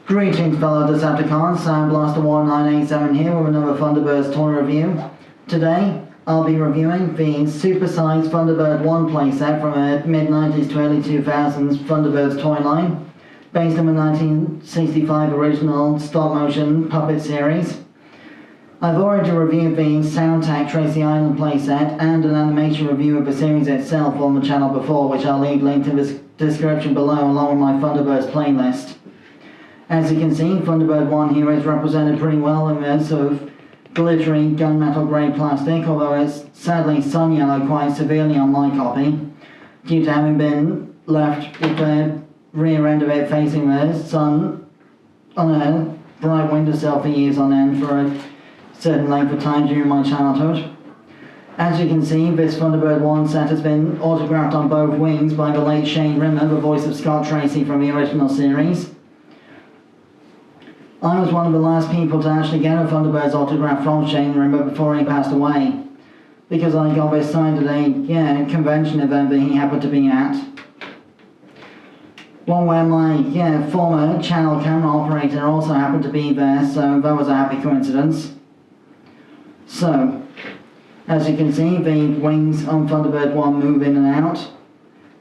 Greetings fellow Decepticons, Sound Blaster 1987 here with another Thunderbirds toy review. Today, I'll be reviewing the Supersize Thunderbird 1 playset from a mid-90s to early 2000s Thunderbirds toy line, based on the 1965 original stop-motion puppet series. I've already reviewed the Soundtech Tracy Island playset and an animation review of the series itself on the channel before, which I'll leave linked in the description below along with my Thunderbirds playlist. As you can see, Thunderbird 1 here is represented pretty well in this sort of glittery gunmetal grey plastic, although it's sadly sun yellow quite severely on my copy, due to having been left with the rear end of it facing the sun on a bright windowsill for years on end for a certain length of time during my childhood. As you can see, this Thunderbird 1 set has been autographed on both wings by the late Shane Rimmer, the voice of Scott Tracy from the original series. I was one of the last people to actually get a Thunderbirds autograph from Shane Rimmer before he passed away, because I got this signed at a convention event that he happened to be at. One where my former channel camera operator also happened to be there, so that was a happy coincidence. So, as you can see, the wings on Thunderbird 1 move in and out.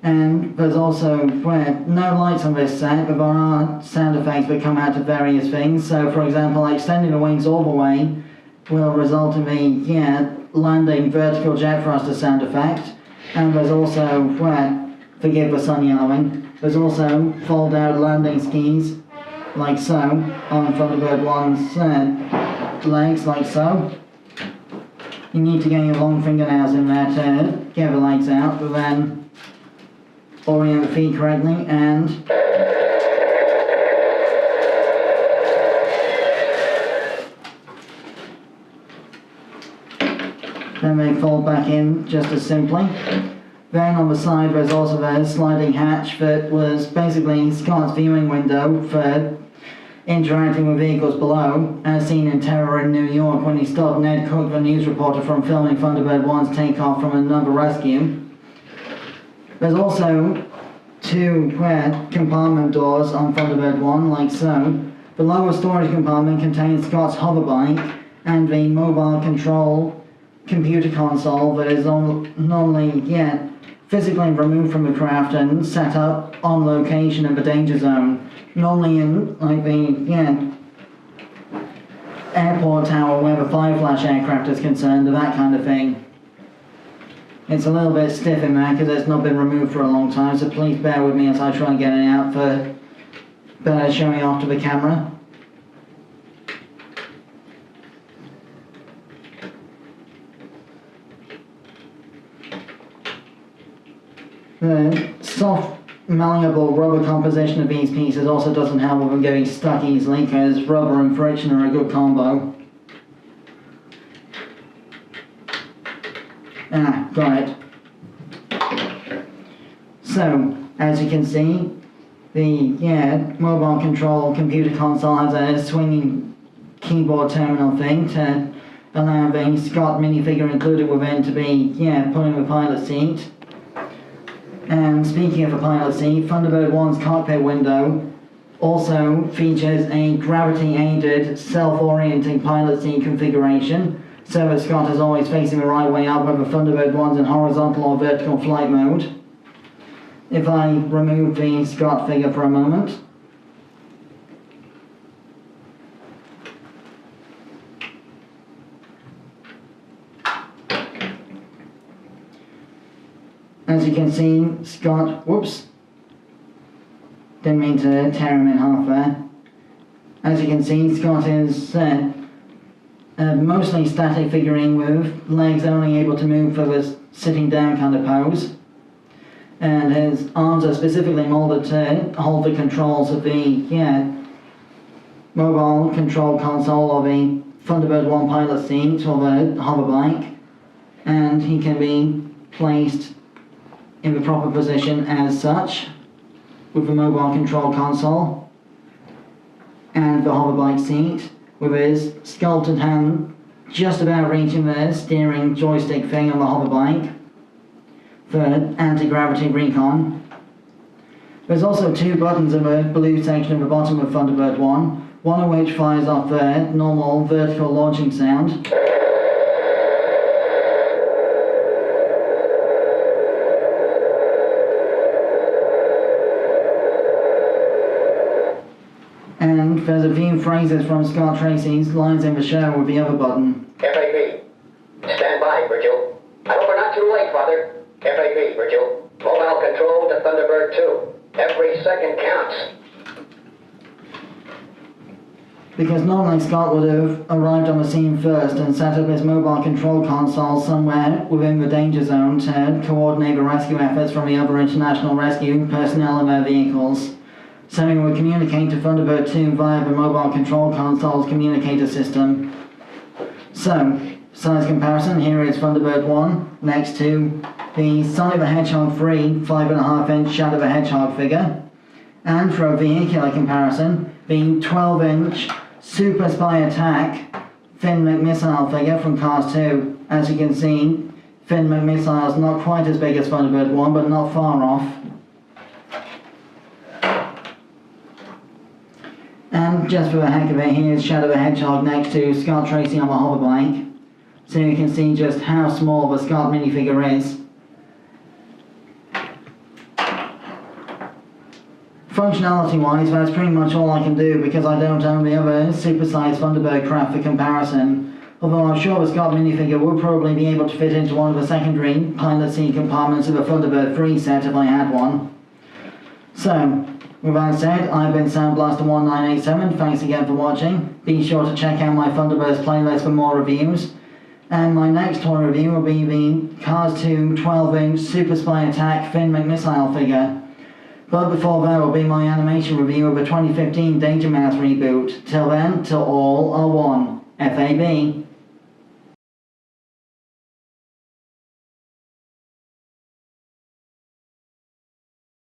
And there's also no lights on this set, but there are sound effects that come out of various things. So for example, extending the wings all the way will result in the landing vertical jet thruster sound effect. And there's also, forgive the sun yellowing, there's also fold out landing skis, like so, on Thunderbird 1's legs, like so. You need to get your long fingernails in there to get the legs out, but then orient the feet correctly, and then they fold back in just as simply. Then on the side there's also a sliding hatch that was basically Scott's viewing window for interacting with vehicles below, as seen in Terror in New York when he stopped Ned Cook, the news reporter, from filming Thunderbird 1's takeoff from another rescue. There's also two compartment doors on Thunderbird 1, like so. The lower storage compartment contains Scott's hoverbike and the mobile control computer console that is normally physically removed from the craft and set up on location in the danger zone. Normally in like the airport tower where the Fire Flash aircraft is concerned, or that kind of thing. It's a little bit stiff in there because it's not been removed for a long time, so please bear with me as I try and get it out for better showing off to the camera. The soft, malleable rubber composition of these pieces also doesn't help with them getting stuck easily, because rubber and friction are a good combo. Got it. So, as you can see, the mobile control computer console has a swinging keyboard terminal thing to allow the Scott minifigure included within to be put in the pilot seat. And speaking of the pilot seat, Thunderbird 1's cockpit window also features a gravity-aided self-orienting pilot seat configuration, so that Scott is always facing the right way up whether Thunderbird 1's in horizontal or vertical flight mode. If I remove the Scott figure for a moment, as you can see, Scott, didn't mean to tear him in half there. As you can see, Scott is mostly static figurine with legs only able to move for the sitting down kind of pose. And his arms are specifically molded to hold the controls of the mobile control console of the Thunderbird 1 pilot seat or the hoverbike. And he can be placed in the proper position as such, with the mobile control console and the hoverbike seat, with his sculpted hand just about reaching the steering joystick thing on the hoverbike for anti-gravity recon. There's also two buttons in the blue section of the bottom of Thunderbird 1, one of which fires off the normal vertical launching sound. And there's a few phrases from Scott Tracy's Lines in the Show with the other button. F.A.B. Stand by, Virgil. I hope we're not too late, Father. F.A.B. Virgil. Mobile control to Thunderbird 2. Every second counts. Because normally Scott would have arrived on the scene first and set up his mobile control console somewhere within the danger zone to coordinate the rescue efforts from the other international rescue personnel and their vehicles. So he would communicate to Thunderbird 2 via the mobile control console's communicator system. So, size comparison, here is Thunderbird 1 next to the Sonic the Hedgehog 3 5.5-inch Shadow the Hedgehog figure. And for a vehicular comparison, the 12-inch Super Spy Attack Finn McMissile figure from Cars 2. As you can see, Finn McMissile is not quite as big as Thunderbird 1, but not far off. And just for the heck of it, here's Shadow the Hedgehog next to Scott Tracy on the Hoverbike. So you can see just how small the Scott minifigure is. Functionality-wise, that's pretty much all I can do because I don't own the other Supersize Thunderbird craft for comparison. Although I'm sure the Scott minifigure would probably be able to fit into one of the secondary pilot seat compartments of a Thunderbird 3 set if I had one. So, with that said, I've been Soundblaster1987, thanks again for watching. Be sure to check out my Thunderbirds playlist for more reviews. And my next toy review will be the Cars 2 12-inch Super Spy Attack Finn McMissile figure. But before that will be my animation review of the 2015 Danger Mouse reboot. Till then, till all are one. F.A.B.